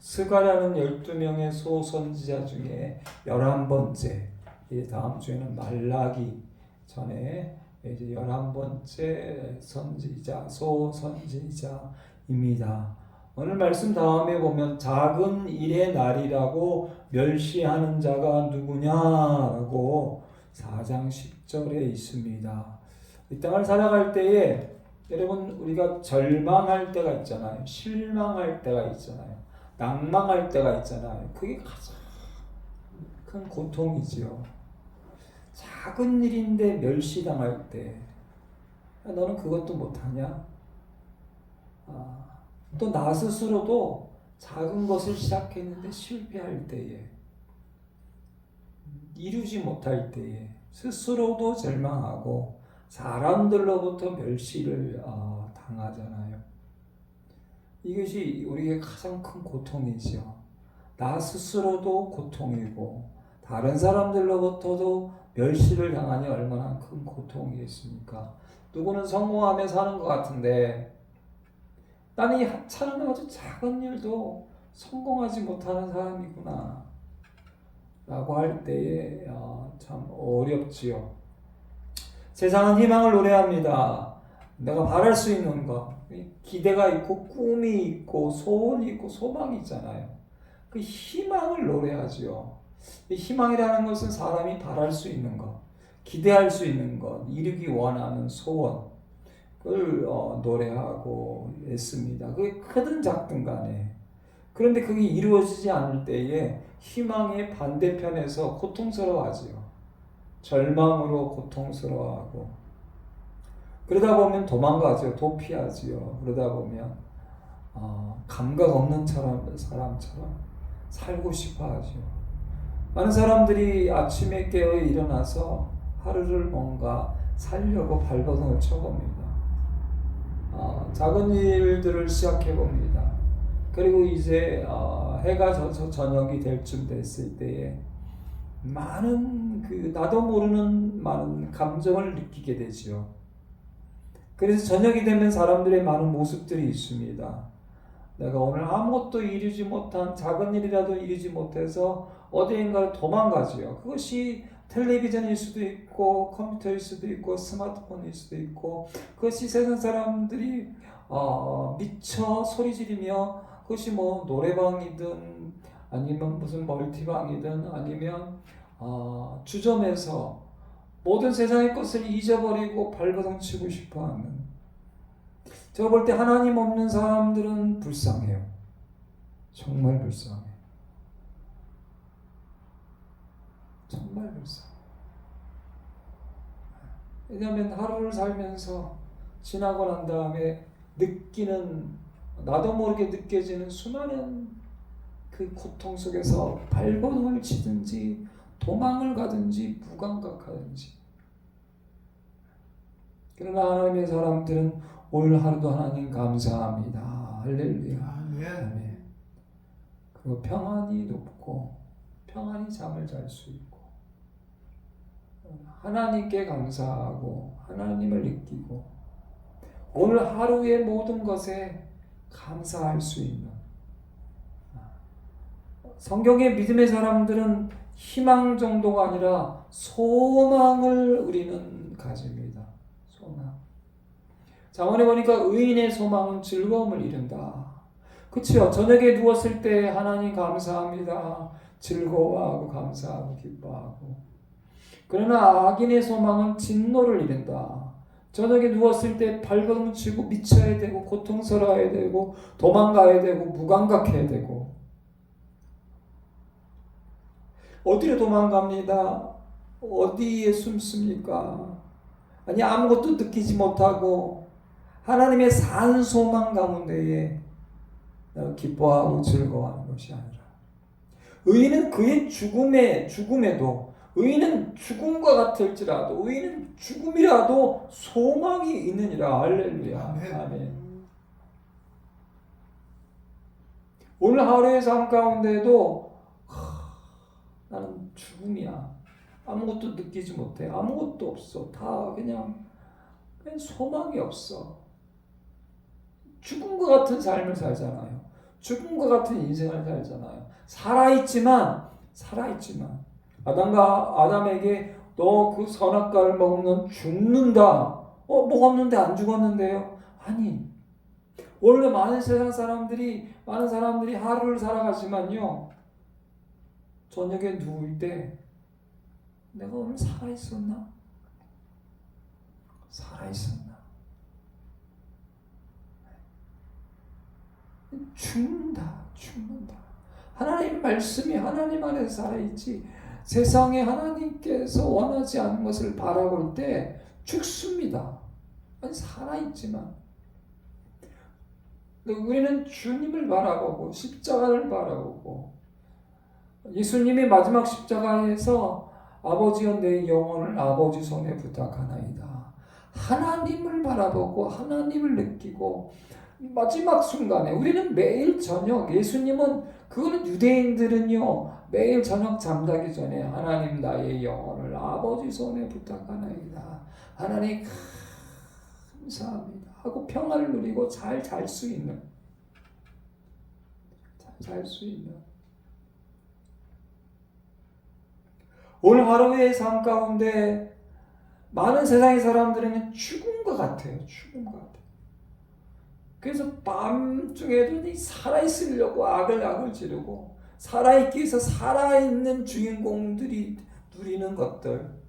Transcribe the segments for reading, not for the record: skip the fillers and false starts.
스가랴는 12명의 소선지자 중에 11번째, 다음 주에는 말라기 전에 이제 11번째 소선지자입니다. 오늘 말씀 다음에 보면 작은 일의 날이라고 멸시하는 자가 누구냐라고 4장 10절에 있습니다. 이 땅을 살아갈 때에 여러분 우리가 절망할 때가 있잖아요. 실망할 때가 있잖아요. 낭망할 때가 있잖아요. 그게 가장 큰 고통이지요. 작은 일인데 멸시당할 때 너는 그것도 못하냐? 또 나 스스로도 작은 것을 시작했는데 실패할 때에, 이루지 못할 때에 스스로도 절망하고 사람들로부터 멸시를 당하잖아요. 이것이 우리에게 가장 큰 고통이죠. 나 스스로도 고통이고 다른 사람들로부터도 멸시를 당하니 얼마나 큰 고통이겠습니까? 누구는 성공하며 사는 것 같은데 나는 이 하찮은 아주 작은 일도 성공하지 못하는 사람이구나 라고 할 때에 참 어렵지요. 세상은 희망을 노래합니다. 내가 바랄 수 있는 것, 기대가 있고 꿈이 있고 소원이 있고 소망이 있잖아요. 그 희망을 노래하지요. 희망이라는 것은 사람이 바랄 수 있는 것, 기대할 수 있는 것, 이루기 원하는 소원, 그걸 노래하고 있습니다. 그게 크든 작든 간에. 그런데 그게 이루어지지 않을 때에 희망의 반대편에서 고통스러워하지요. 절망으로 고통스러워하고 그러다 보면 도망가죠. 도피하지요. 그러다 보면 감각 없는 사람처럼 살고 싶어하죠. 많은 사람들이 아침에 깨어 일어나서 하루를 뭔가 살려고 발버둥을 쳐봅니다. 작은 일들을 시작해봅니다. 그리고 이제 해가 져서 저녁이 될 쯤 됐을 때에 많은 나도 모르는 많은 감정을 느끼게 되지요. 그래서 저녁이 되면 사람들의 많은 모습들이 있습니다. 내가 오늘 아무것도 이루지 못한 작은 일이라도 이루지 못해서 어디인가 도망가지요. 그것이 텔레비전일 수도 있고 컴퓨터일 수도 있고 스마트폰일 수도 있고 그것이 세상 사람들이 미쳐 소리 지르며 그것이 뭐 노래방이든 아니면 무슨 멀티방이든 아니면 주점에서 모든 세상의 것을 잊어버리고 발버둥 치고 싶어하는, 제가 볼 때 하나님 없는 사람들은 불쌍해요. 정말 불쌍해요. 정말 불쌍해요. 왜냐하면 하루를 살면서 지나고 난 다음에 느끼는, 나도 모르게 느껴지는 수많은 그 고통 속에서 발버둥을 치든지 도망을 가든지 무감각하든지. 그러나 하나님의 사람들은 오늘 하루도 하나님 감사합니다. 할렐루야. 아멘. 그리고 평안이 높고 평안히 잠을 잘 수 있고 하나님께 감사하고 하나님을 느끼고 오늘 하루의 모든 것에 감사할 수 있는, 성경의 믿음의 사람들은 희망 정도가 아니라 소망을 우리는 가집니다. 소망. 자문에 보니까 의인의 소망은 즐거움을 이룬다. 그치요? 저녁에 누웠을 때 하나님 감사합니다. 즐거워하고 감사하고 기뻐하고. 그러나 악인의 소망은 진노를 이룬다. 저녁에 누웠을 때 발버둥 치고 미쳐야 되고 고통스러워야 되고 도망가야 되고 무감각해야 되고. 어디로 도망갑니다. 어디에 숨습니까? 아니 아무것도 느끼지 못하고 하나님의 산 소망 가운데에 기뻐하고 즐거워하는 것이 아니라, 의인은 그의 죽음에도, 의인은 죽음과 같을지라도, 의인은 죽음이라도 소망이 있느니라. 할렐루야. 아멘. 오늘 하루의 삶 가운데도 나는 죽음이야. 아무것도 느끼지 못해. 아무것도 없어. 다 그냥 소망이 없어. 죽음과 같은 삶을 살잖아요. 죽음과 같은 인생을 살잖아요. 살아있지만 아담에게 너 그 선악과를 먹으면 죽는다. 먹었는데 안 죽었는데요? 아니, 원래 많은 사람들이 하루를 살아가지만요, 저녁에 누울 때 내가 오늘 살아있었나? 죽는다. 하나님 말씀이 하나님 안에서 살아있지, 세상에 하나님께서 원하지 않는 것을 바라볼 때 죽습니다. 아니, 살아있지만. 우리는 주님을 바라보고 십자가를 바라보고, 예수님이 마지막 십자가에서 아버지여 내 영혼을 아버지 손에 부탁하나이다. 하나님을 바라보고 하나님을 느끼고, 마지막 순간에 우리는 매일 저녁, 그거는 유대인들은요, 매일 저녁 잠자기 전에 하나님 나의 영혼을 아버지 손에 부탁하나이다. 하나님 감사합니다 하고 평안을 누리고 잘 잘 수 있는, 오늘 하루의 삶 가운데 많은 세상의 사람들은 죽음과 같아요. 그래서 밤중에도 살아있으려고 악을 지르고, 살아있기 위해서 살아있는 주인공들이 누리는 것들,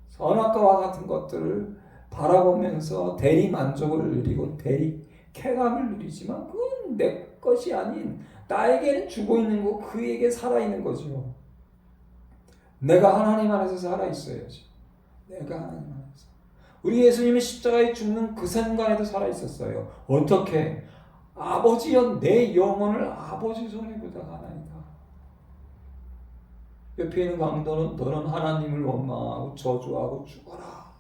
선악과와 같은 것들을 바라보면서 대리 만족을 누리고 대리 쾌감을 누리지만, 그건 내 것이 아닌, 나에게는 죽어 있는 거, 그에게 살아있는 거죠. 내가 하나님 안에서 살아있어야지. 우리 예수님이 십자가에 죽는 그 순간에도 살아있었어요. 어떻게? 아버지여 내 영혼을 아버지 손에 부탁하나이다. 옆에 있는 강도는 너는 하나님을 원망하고 저주하고 죽어라.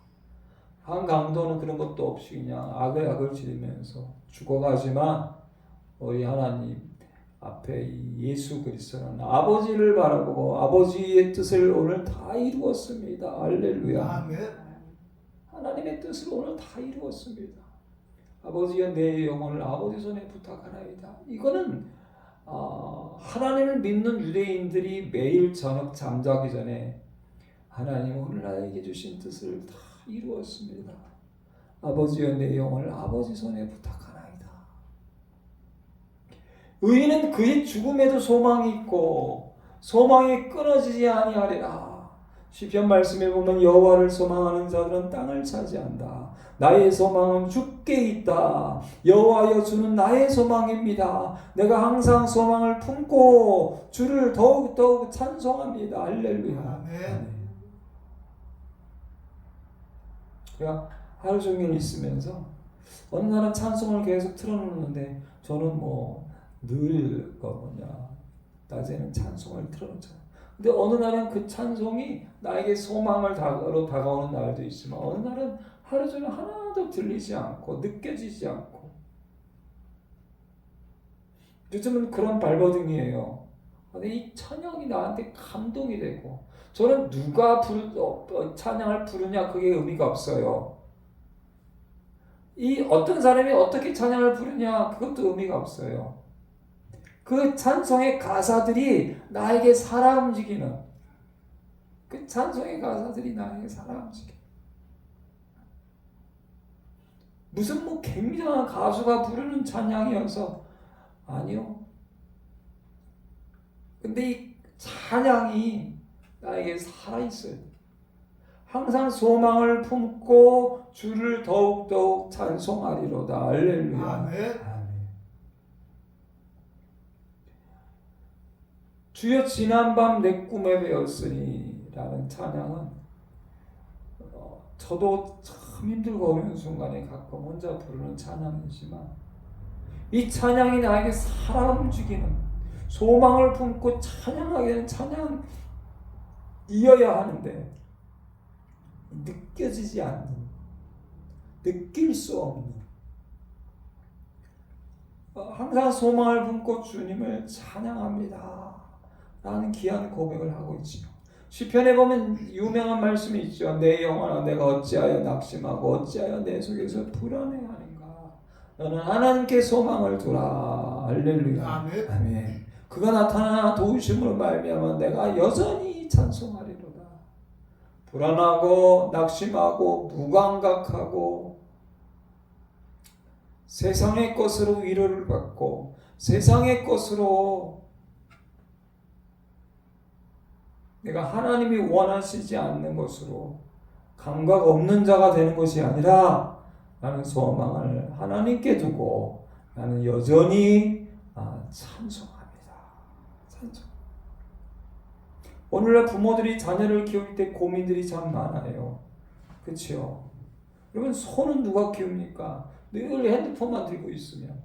한 강도는 그런 것도 없이 그냥 악을 지르면서 죽어가지만, 우리 하나님 앞에 예수 그리스도는 아버지를 바라보고 아버지의 뜻을 오늘 다 이루었습니다. 할렐루야. 아멘. 하나님의 뜻을 오늘 다 이루었습니다. 아버지여 내 영혼을 아버지 손에 부탁하나이다. 이거는 하나님을 믿는 유대인들이 매일 저녁 잠자기 전에 하나님 오늘 나에게 주신 뜻을 다 이루었습니다. 아버지여 내 영혼을 아버지 손에 부탁하나이다. 의인은 그의 죽음에도 소망이 있고 소망이 끊어지지 아니하리라. 시편 말씀에 보면 여호와를 소망하는 자들은 땅을 차지한다. 나의 소망은 주께 있다. 여호와여 주는 나의 소망입니다. 내가 항상 소망을 품고 주를 더욱 찬송합니다. 할렐루야. 아멘. 제가 하루 종일 있으면서 어느 날은 찬송을 계속 틀어놓는데, 저는 늘 낮에는 찬송을 틀어놓잖아요. 근데 어느 날은 그 찬송이 나에게 소망을 다가오는 날도 있지만, 어느 날은 하루 종일 하나도 들리지 않고 느껴지지 않고, 요즘은 그런 발버둥이에요. 근데 이 찬양이 나한테 감동이 되고, 저는 누가 찬양을 부르냐 그게 의미가 없어요. 이 어떤 사람이 어떻게 찬양을 부르냐 그것도 의미가 없어요. 그 찬송의 가사들이 나에게 살아 움직이는, 그 찬송의 가사들이 나에게 살아 움직이는, 무슨 굉장한 가수가 부르는 찬양이어서 아니요. 근데 이 찬양이 나에게 살아있어요. 항상 소망을 품고 주를 더욱 찬송하리로다. 할렐루야. 아멘. 주여 지난밤 내 꿈에 배웠으니 라는 찬양은 저도 참 힘들고 어려운 순간에 가끔 혼자 부르는 찬양이지만, 이 찬양이 나에게 살아 움직이는, 소망을 품고 찬양하게 되는 찬양이어야 하는데 느껴지지 않는, 느낄 수 없는, 항상 소망을 품고 주님을 찬양합니다 라는 귀한 고백을 하고 있지요. 시편에 보면 유명한 말씀이 있죠. 내 영혼아 내가 어찌하여 낙심하고 어찌하여 내 속에서 불안해하는가 너는 하나님께 소망을 두라. 할렐루야. 아멘. 아멘. 그가 나타나 도우심으로 말미암아 내가 여전히 찬송하리로다. 불안하고 낙심하고 무감각하고 세상의 것으로 위로를 받고 세상의 것으로 내가 하나님이 원하시지 않는 것으로 감각 없는 자가 되는 것이 아니라 나는 소망을 하나님께 두고 나는 여전히 찬송합니다. 찬송. 오늘날 부모들이 자녀를 키울 때 고민들이 참 많아요. 그렇죠? 여러분 손은 누가 키웁니까? 늘 핸드폰만 들고 있으면.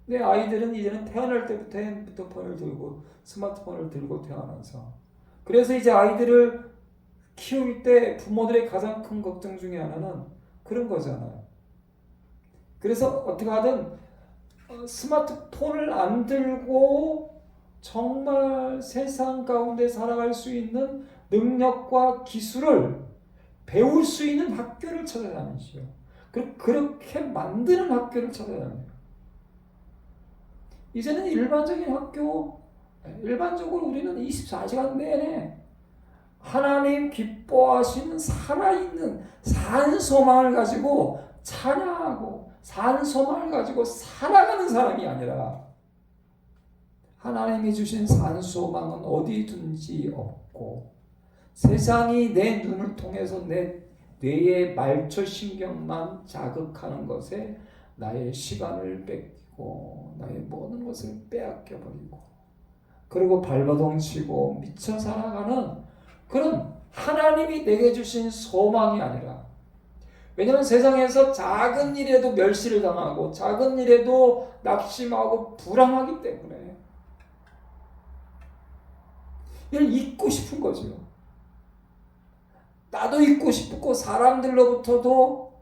내 아이들은 이제는 태어날 때부터 핸드폰을 들고 스마트폰을 들고 태어나서 그래서 이제 아이들을 키울 때 부모들의 가장 큰 걱정 중에 하나는 그런 거잖아요. 그래서 어떻게 하든 스마트폰을 안 들고 정말 세상 가운데 살아갈 수 있는 능력과 기술을 배울 수 있는 학교를 찾아다니죠. 그렇게 만드는 학교를 찾아다녀요. 이제는 일반적인 학교, 일반적으로 우리는 24시간 내내 하나님 기뻐하시는 살아있는 산 소망을 가지고 찬양하고 산 소망을 가지고 살아가는 사람이 아니라 하나님이 주신 산 소망은 어디든지 없고 세상이 내 눈을 통해서 내 뇌의 말초신경만 자극하는 것에 나의 시간을 뺏기고 나의 모든 것을 빼앗겨버리고 그리고 발버둥치고 미쳐 살아가는 그런 하나님이 내게 주신 소망이 아니라 왜냐하면 세상에서 작은 일에도 멸시를 당하고 작은 일에도 낙심하고 불안하기 때문에 이걸 잊고 싶은 거죠. 나도 잊고 싶고 사람들로부터도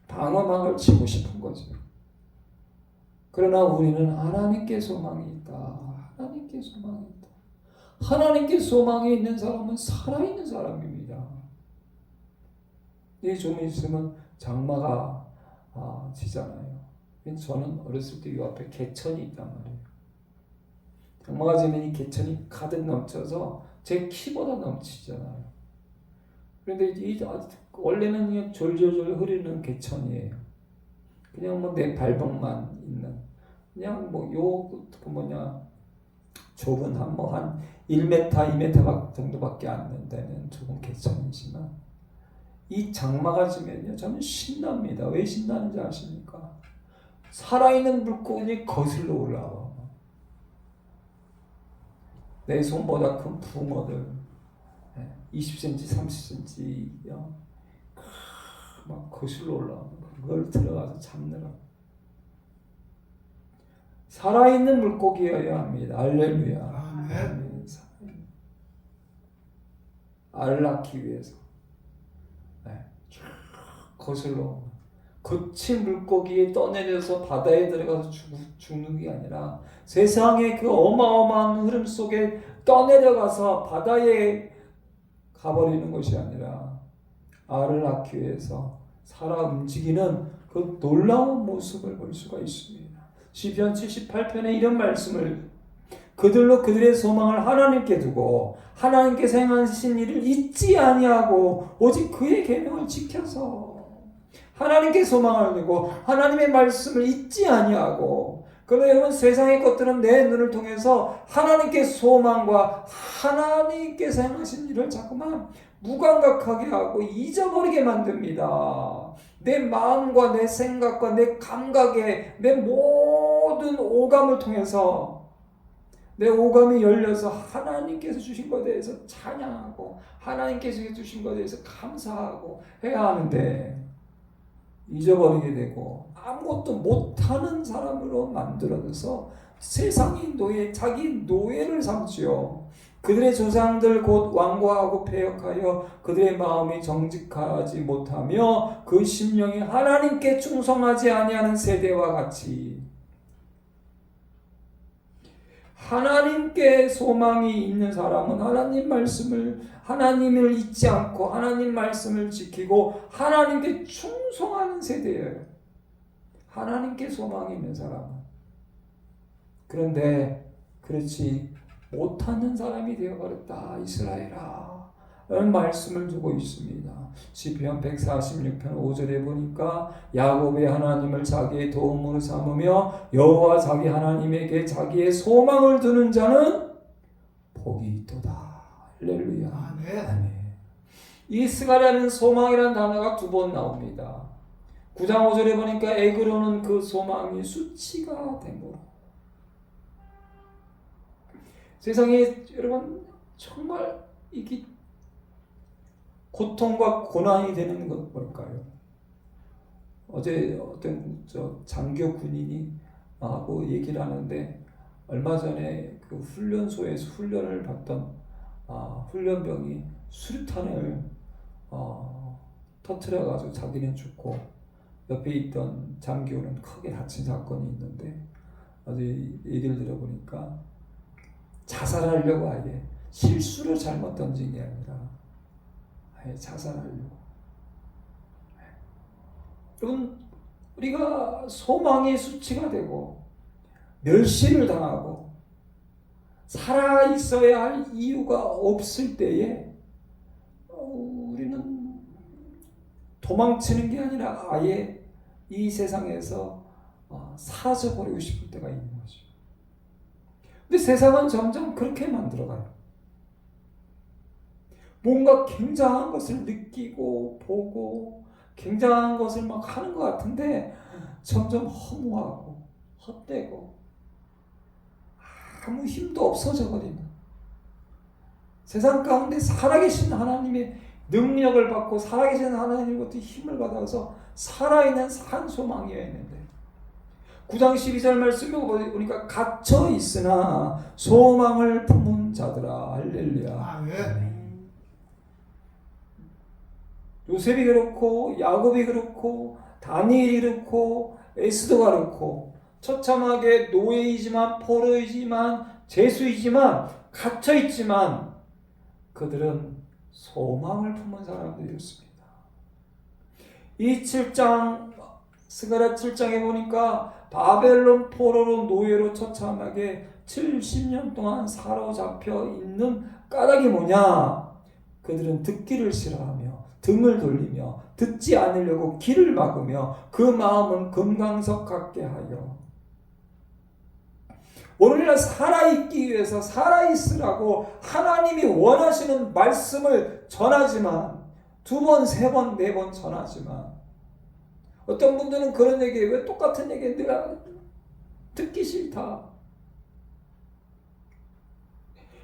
방어막을 치고 싶은 거죠. 그러나 우리는 하나님께 소망이 있다. 하나님께 소망이 있다. 하나님께 소망이 있는 사람은 살아있는 사람입니다. 좀 있으면 장마가 지잖아요. 저는 어렸을 때 이 앞에 개천이 있단 말이에요. 장마가 지면 이 개천이 가득 넘쳐서 제 키보다 넘치잖아요. 그런데 원래는 그냥 졸졸졸 흐르는 개천이에요. 그냥 뭐 내 발목만 있는 그냥 좁은 한 1m, 2m 정도밖에 안 되는 좁은 개천이지만 이 장마가 지면요 저는 신납니다. 왜 신나는지 아십니까? 살아있는 물고기 거슬러 올라와. 내 손보다 큰 붕어들 20cm, 30cm 막 거슬러 올라오는 그걸 들어가서 잡느라 살아있는 물고기여야 합니다. 할렐루야. 아멘. 알을 낳기 위해서 거슬러 거친 물고기에 떠내려서 바다에 들어가서 죽는 게 아니라 세상의 그 어마어마한 흐름 속에 떠내려가서 바다에 가버리는 것이 아니라 알을 낳기 위해서 살아 움직이는 그 놀라운 모습을 볼 수가 있습니다. 시편 78편에 이런 말씀을 그들로 그들의 소망을 하나님께 두고 하나님께서 행하신 일을 잊지 아니하고 오직 그의 계명을 지켜서 하나님께 소망을 두고 하나님의 말씀을 잊지 아니하고 그러나 여러분 세상의 것들은 내 눈을 통해서 하나님께 소망과 하나님께서 행하신 일을 자꾸만 무감각하게 하고 잊어버리게 만듭니다. 내 마음과 내 생각과 내 감각에 내 모든 오감을 통해서 내 오감이 열려서 하나님께서 주신 것에 대해서 찬양하고 하나님께서 주신 것에 대해서 감사하고 해야 하는데 잊어버리게 되고 아무것도 못하는 사람으로 만들어서 세상의 자기 노예를 삼지요. 그들의 조상들 곧 완고하고 패역하여 그들의 마음이 정직하지 못하며 그 심령이 하나님께 충성하지 아니하는 세대와 같이 하나님께 소망이 있는 사람은 하나님을 잊지 않고 하나님 말씀을 지키고 하나님께 충성하는 세대예요. 하나님께 소망이 있는 사람은. 그런데 그렇지 못하는 사람이 되어버렸다 이스라엘아 라는 말씀을 두고 있습니다. 시편 146편 5절에 보니까 야곱의 하나님을 자기의 도움으로 삼으며 여호와 자기 하나님에게 자기의 소망을 두는 자는 복이 있도다. 할렐루야. 아멘. 이 스가랴는 소망이라는 단어가 2번 나옵니다. 9장 5절에 보니까 에그로는 그 소망이 수치가 되므로. 세상에 여러분 정말 이게 고통과 고난이 되는 건 뭘까요? 어제 어떤 장교 군인이 하고 얘기를 하는데 얼마 전에 그 훈련소에서 훈련을 받던 훈련병이 수류탄을 터트려가지고 자기는 죽고 옆에 있던 장교는 크게 다친 사건이 있는데 어제 얘기를 들어보니까 자살하려고 아예 실수로 잘못 던진 게 아니라 아예 자살하려고. 여러분 우리가 소망의 수치가 되고 멸시를 당하고 살아있어야 할 이유가 없을 때에 우리는 도망치는 게 아니라 아예 이 세상에서 사라져버리고 싶을 때가 있는 거죠. 근데 세상은 점점 그렇게 만들어가요. 뭔가 굉장한 것을 느끼고 보고 굉장한 것을 막 하는 것 같은데 점점 허무하고 헛되고 아무 힘도 없어져 버리는 세상 가운데 살아계신 하나님의 능력을 받고 살아계신 하나님으로부터 힘을 받아서 살아있는 산 소망이어야 했는데 9장 12절 말씀에 보니까 갇혀 있으나 소망을 품은 자들아. 할렐루야. 아멘. 요셉이 그렇고 야곱이 그렇고 다니엘이 그렇고 에스더가 그렇고 처참하게 노예이지만 포로이지만 죄수이지만 갇혀있지만 그들은 소망을 품은 사람들이었습니다. 이 7장 스가랴 7장에 보니까 바벨론 포로로 노예로 처참하게 70년 동안 사로잡혀 있는 까닭이 뭐냐? 그들은 듣기를 싫어하며 등을 돌리며 듣지 않으려고 귀를 막으며 그 마음은 금강석 같게 하여. 오늘날 살아있기 위해서 살아있으라고 하나님이 원하시는 말씀을 전하지만 2번, 3번, 4번 전하지만 어떤 분들은 그런 얘기, 왜 똑같은 얘기 내가 듣기 싫다.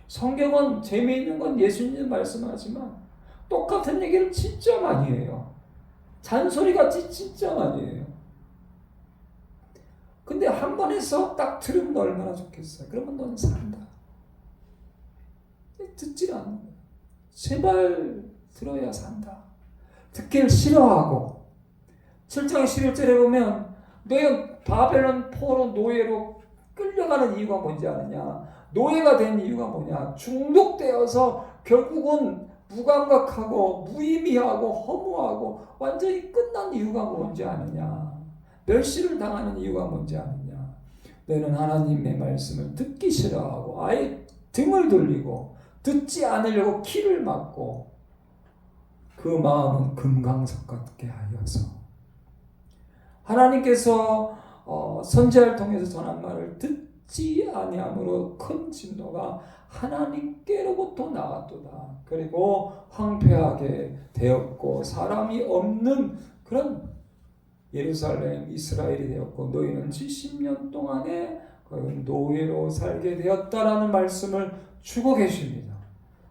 성경은 재미있는 건 예수님 말씀하지만 똑같은 얘기를 진짜 많이 해요. 잔소리같이 진짜 많이 해요. 근데 한 번 해서 딱 들으면 얼마나 좋겠어요. 그러면 넌 산다. 듣지 않는 거예요. 제발 들어야 산다. 듣기를 싫어하고 7장 11절에 보면 너희가 바벨론 포로 노예로 끌려가는 이유가 뭔지 아느냐? 노예가 된 이유가 뭐냐? 중독되어서 결국은 무감각하고 무의미하고 허무하고 완전히 끝난 이유가 뭔지 아느냐? 멸시를 당하는 이유가 뭔지 아느냐? 너희는 하나님의 말씀을 듣기 싫어하고 아예 등을 돌리고 듣지 않으려고 귀를 막고 그 마음은 금강석 같게 하여서. 하나님께서 선지자를 통해서 전한 말을 듣지 아니함으로 큰 진노가 하나님께로부터 나왔도다. 그리고 황폐하게 되었고 사람이 없는 그런 예루살렘 이스라엘이 되었고 너희는 70년 동안에 노예로 살게 되었다라는 말씀을 주고 계십니다.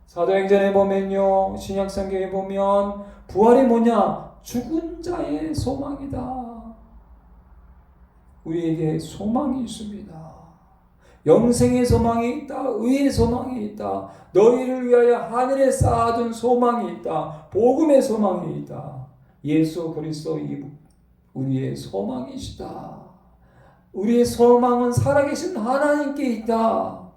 사도행전에 보면요, 신약성경에 보면 부활이 뭐냐? 죽은 자의 소망이다. 우리에게 소망이 있습니다. 영생의 소망이 있다. 의의 소망이 있다. 너희를 위하여 하늘에 쌓아둔 소망이 있다. 복음의 소망이 있다. 예수 그리스도 우리의 소망이시다. 우리의 소망은 살아계신 하나님께 있다.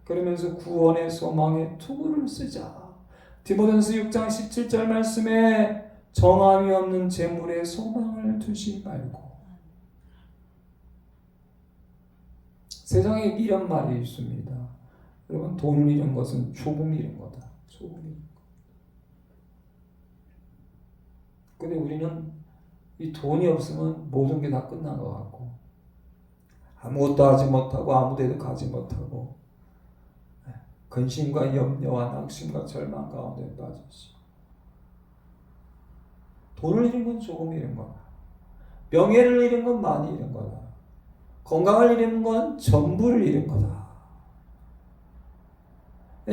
그러면서 구원의 소망에 투구를 쓰자. 디모데전서 6장 17절 말씀에 정함이 없는 재물에 소망을 두지 말고. 세상에 이런 말이 있습니다. 여러분, 돈을 잃은 것은 조금 잃은 거다. 조금 잃은 거. 근데 우리는 이 돈이 없으면 모든 게 다 끝난 것 같고, 아무것도 하지 못하고 아무데도 가지 못하고, 근심과 염려와 낙심과 절망 가운데 빠졌어. 돈을 잃은 건 조금 잃은 거다. 명예를 잃은 건 많이 잃은 거다. 건강을 잃은 건 전부를 잃은 거다.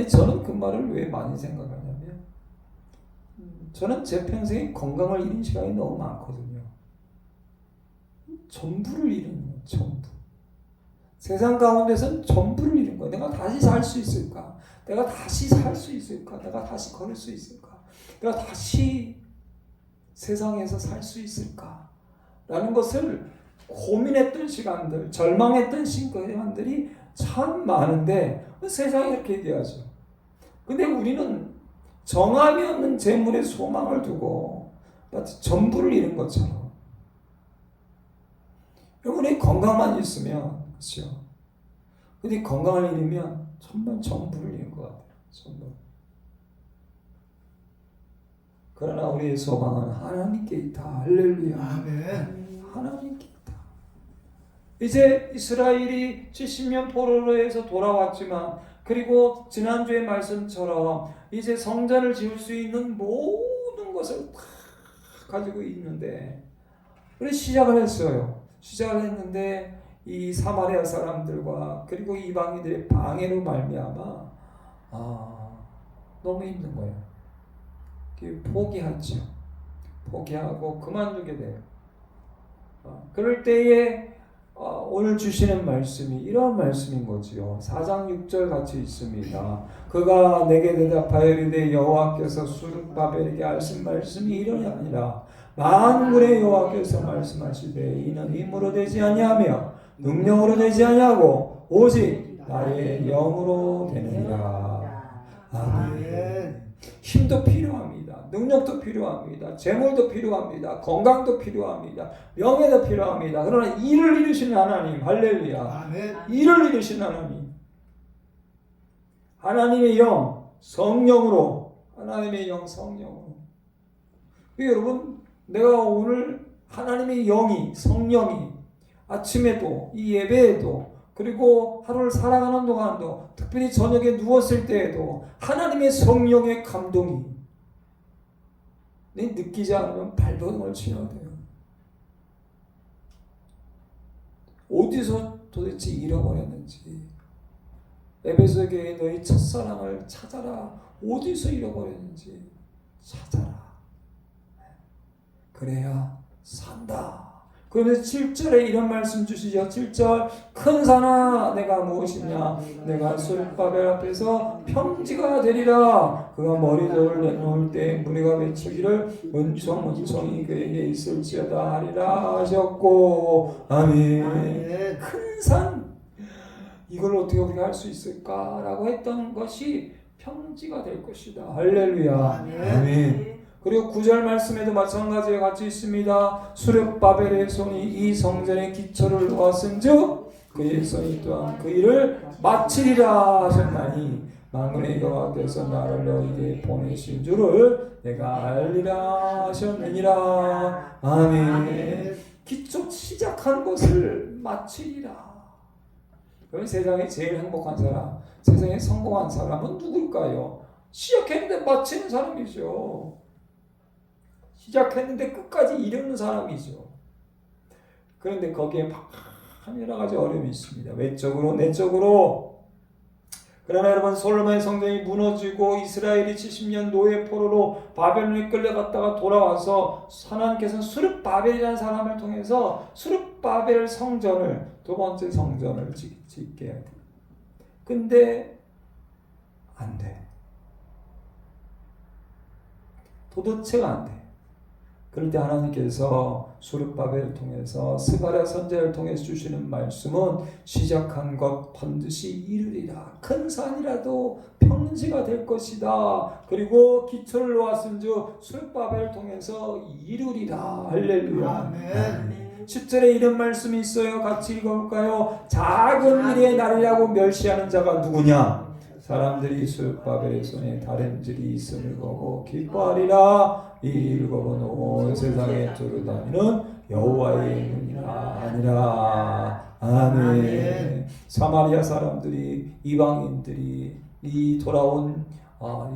저는 그 말을 왜 많이 생각하냐면, 저는 제 평생에 건강을 잃은 시간이 너무 많거든요. 전부를 잃은 거예요. 전부. 세상 가운데서는 전부를 잃은 거예요. 내가 다시 살 수 있을까? 내가 다시 살 수 있을까? 내가 다시 걸을 수 있을까? 내가 다시 세상에서 살 수 있을까? 라는 것을 고민했던 시간들, 절망했던 시간들이 참 많은데 세상이 이렇게 얘기하죠. 근데 우리는 정함이 없는 재물에 소망을 두고 마치 전부를 잃은 것처럼. 여러분이 건강만 있으면, 그렇죠? 근데 건강을 잃으면 정말 전부를 잃은 것 같아요. 전부. 그러나 우리의 소망은 하나님께 있다. 할렐루야. 아멘. 하나님께 있다. 이제 이스라엘이 70년 포로로에서 돌아왔지만, 그리고 지난주의 말씀처럼 이제 성전을 지을 수 있는 모든 것을 다 가지고 있는데, 우리 시작을 했어요. 시작을 했는데 이 사마리아 사람들과 그리고 이방인들의 방해로 말미암아 너무 힘든 거예요. 포기하죠. 포기하고 그만두게 돼요. 그럴 때에 오늘 주시는 말씀이 이런 말씀인 거지요. 4장 6절 같이 있습니다. 그가 내게 대답하여 이르되 여호와께서 수르바벨에게 하신 말씀이 이러니 아니라 만군의 여호와께서 말씀하시되 이는 힘으로 되지 아니하며 능력으로 되지 아니하고 오직 나의 영으로 되느니라. 아멘. 힘도 필요합니다. 능력도 필요합니다. 재물도 필요합니다. 건강도 필요합니다. 명예도 필요합니다. 그러나 일을 이루시는 하나님, 할렐루야. 아멘. 일을 이루시는 하나님, 하나님의 영, 성령으로, 하나님의 영, 성령으로. 여러분, 내가 오늘 하나님의 영이, 성령이 아침에도 이 예배에도 그리고 하루를 살아가는 동안도 특별히 저녁에 누웠을 때에도 하나님의 성령의 감동이 느끼지 않으면 발버둥을 치어야 돼요. 어디서 도대체 잃어버렸는지. 에베소 교회에 너희 첫사랑을 찾아라. 어디서 잃어버렸는지 찾아라. 그래야 산다. 그러면서 7절에 이런 말씀 주시죠. 7절 큰 산아 내가 무엇이냐 내가 수르바벨 앞에서 평지가 되리라. 그가 머리돌을 내놓을 때 무리가 외치기를 은총이 그에게 있을지어다 하리라 하셨고. 아멘. 큰 산, 이걸 어떻게 우리가 할 수 있을까라고 했던 것이 평지가 될 것이다. 할렐루야. 아멘. 그리고 9절 말씀에도 마찬가지와 같이 있습니다. 수르바벨의 손이 이 성전의 기초를 놓았은즉 그의 손이 또한 그 일을 마치리라 하셨나니 만군의 여호와께서 나를 너희에게 보내신 줄을 내가 알리라 하셨느니라. 아멘. 기초 시작한 것을 마치리라. 그럼 세상에 제일 행복한 사람, 세상에 성공한 사람은 누굴까요? 시작했는데 마치는 사람이죠. 시작했는데 끝까지 이루는 사람이죠. 그런데 거기에 여러 가지 어려움이 있습니다. 외적으로, 내적으로. 그러나 여러분, 솔로몬의 성전이 무너지고 이스라엘이 70년 노예 포로로 바벨론에 끌려갔다가 돌아와서 하나님께서는 수르바벨이라는 사람을 통해서 수르바벨 성전을, 두 번째 성전을 짓게 해야 돼요. 근데 안 돼. 도대체가 안 돼. 그럴 때 하나님께서 수르바벨을 통해서 스가랴 선지자를 통해서 주시는 말씀은 시작한 것 반드시 이루리라. 큰 산이라도 평지가 될 것이다. 그리고 기초를 놓았은즉 수르바벨을 통해서 이루리라. 할렐루야. 아멘. 10절에 이런 말씀이 있어요. 같이 읽어볼까요? 작은 일에 나리라고 멸시하는 자가 누구냐? 사람들이 수르바벨의 손에 다름질이 있음을 보고 기뻐하리라. 이 일곱은 온 세상에 두루다니는 여호와의 눈이라 아니라. 아멘. 사마리아 사람들이, 이방인들이 이 돌아온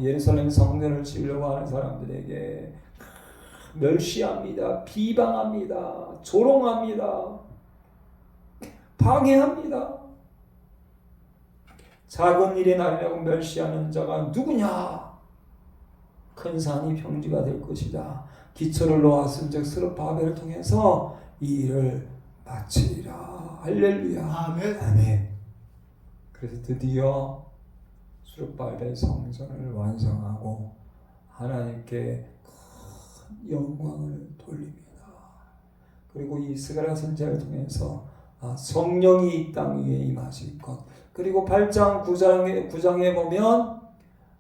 예루살렘 성전을 지으려고 하는 사람들에게 멸시합니다. 비방합니다. 조롱합니다. 방해합니다. 작은 일에 나리라고 멸시하는 자가 누구냐? 큰 산이 평지가 될 것이다. 기초를 놓았은즉 스룹바벨을 통해서 이 일을 마치리라. 할렐루야. 아멘. 아멘. 그래서 드디어 스룹바벨 성전을 완성하고 하나님께 큰 영광을 돌립니다. 그리고 이 스가랴 선지자를 통해서 성령이 이 땅 위에 임하실 것. 그리고 8장 9장에 보면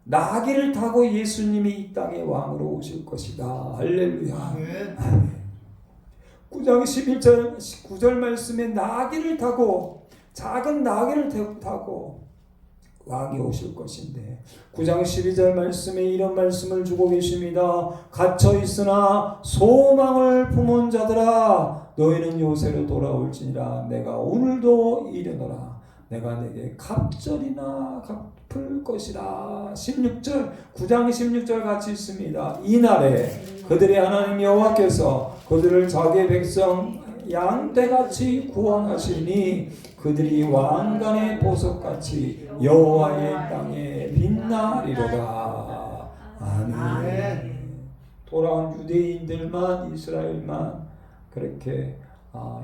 나귀를 타고 예수님이 이 땅의 왕으로 오실 것이다. 할렐루야. 아멘. 아멘. 9장 11절 9절 말씀에 나귀를 타고, 작은 나귀를 타고 왕이 오실 것인데 9장 12절 말씀에 이런 말씀을 주고 계십니다. 갇혀 있으나 소망을 품은 자들아 너희는 요새로 돌아올지니라. 내가 오늘도 이르노라. 내가 내게 갑절이나 갚을 것이라. 16절 9장 16절 같이 있습니다. 이날에 그들의 하나님 여호와께서 그들을 자기의 백성 양떼같이 구원하시니 그들이 왕관의 보석같이 여호와의 땅에 빛나리로다. 아멘. 돌아온 유대인들만, 이스라엘만 그렇게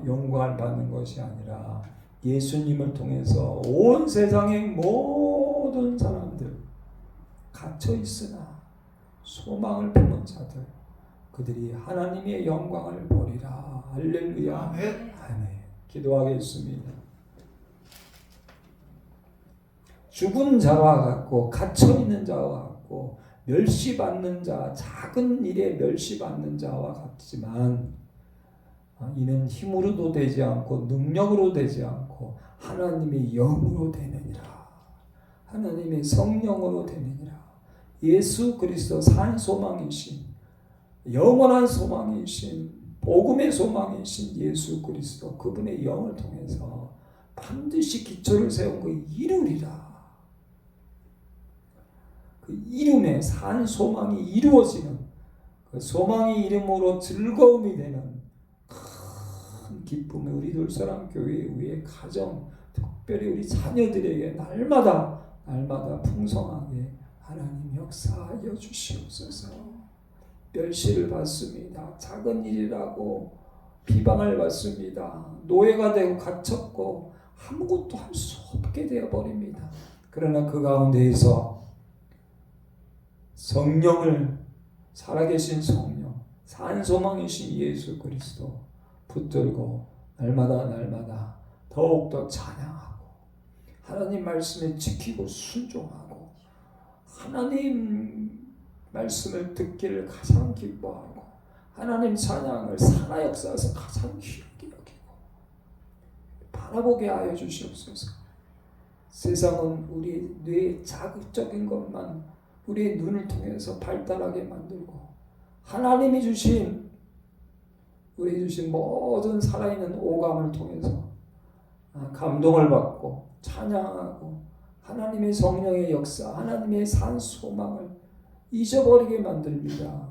영광을 받는 것이 아니라 예수님을 통해서 온 세상의 모든 사람들, 갇혀 있으나 소망을 품은 자들, 그들이 하나님의 영광을 보리라. 할렐루야. 아멘. 아멘. 기도하겠습니다. 죽은 자와 같고 갇혀 있는 자와 같고 멸시받는 자, 작은 일에 멸시받는 자와 같지만 이는 힘으로도 되지 않고 능력으로 되지 않고 하나님의 영으로 되느니라. 하나님의 성령으로 되느니라. 예수 그리스도 산 소망이신, 영원한 소망이신, 복음의 소망이신 예수 그리스도, 그분의 영을 통해서 반드시 기초를 세운 그 이루리라. 그 이름에 산 소망이 이루어지는, 그 소망이 이름으로 즐거움이 되는 큰 기쁨이 우리 둘사랑교회 위에 가정, 특별히 우리 자녀들에게 날마다 풍성하게 하나님 역사하여 주시옵소서. 멸시를 받습니다. 작은 일이라고 비방을 받습니다. 노예가 되고 갇혔고 아무것도 할 수 없게 되어버립니다. 그러나 그 가운데에서 성령을, 살아계신 성령, 산 소망이신 예수 그리스도 붙들고 날마다 더욱더 찬양하고 하나님 말씀에 지키고 순종하고 하나님 말씀을 듣기를 가장 기뻐하고 하나님 찬양을 산하 역사에서 가장 귀하게 여기고 바라보게 하여 주시옵소서. 세상은 우리 뇌의 자극적인 것만 우리의 눈을 통해서 발달하게 만들고 하나님이 주신, 우리 주신 모든 살아있는 오감을 통해서 감동을 받고 찬양하고 하나님의 성령의 역사, 하나님의 산 소망을 잊어버리게 만듭니다.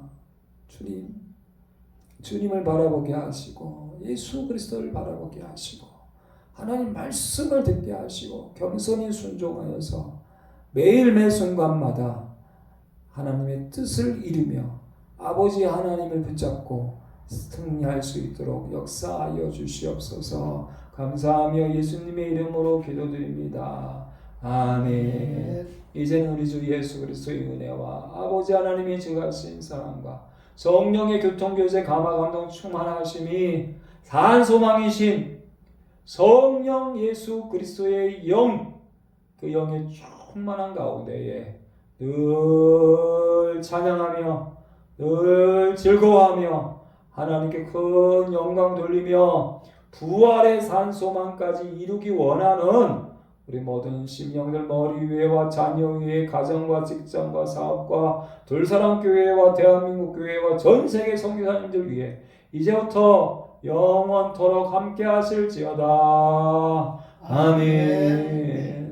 주님을 바라보게 하시고 예수 그리스도를 바라보게 하시고 하나님 말씀을 듣게 하시고 겸손히 순종하여서 매일 매 순간마다 하나님의 뜻을 이루며 아버지 하나님을 붙잡고 승리할 수 있도록 역사하여 주시옵소서. 감사하며 예수님의 이름으로 기도드립니다. 아멘. 이제는 우리 주 예수 그리스도의 은혜와 아버지 하나님의 지극하신 사랑과 성령의 교통교제 감화감동 충만하심이 산소망이신 성령 예수 그리스도의 영, 그 영의 충만한 가운데에 늘 찬양하며 늘 즐거워하며 하나님께 큰 영광 돌리며 부활의 산소망까지 이루기 원하는 우리 모든 심령들 머리 위에와 자녀 위에 가정과 직장과 사업과 둘사랑교회와 대한민국 교회와 전세계 선교사님들 위해 이제부터 영원토록 함께 하실지어다. 아멘.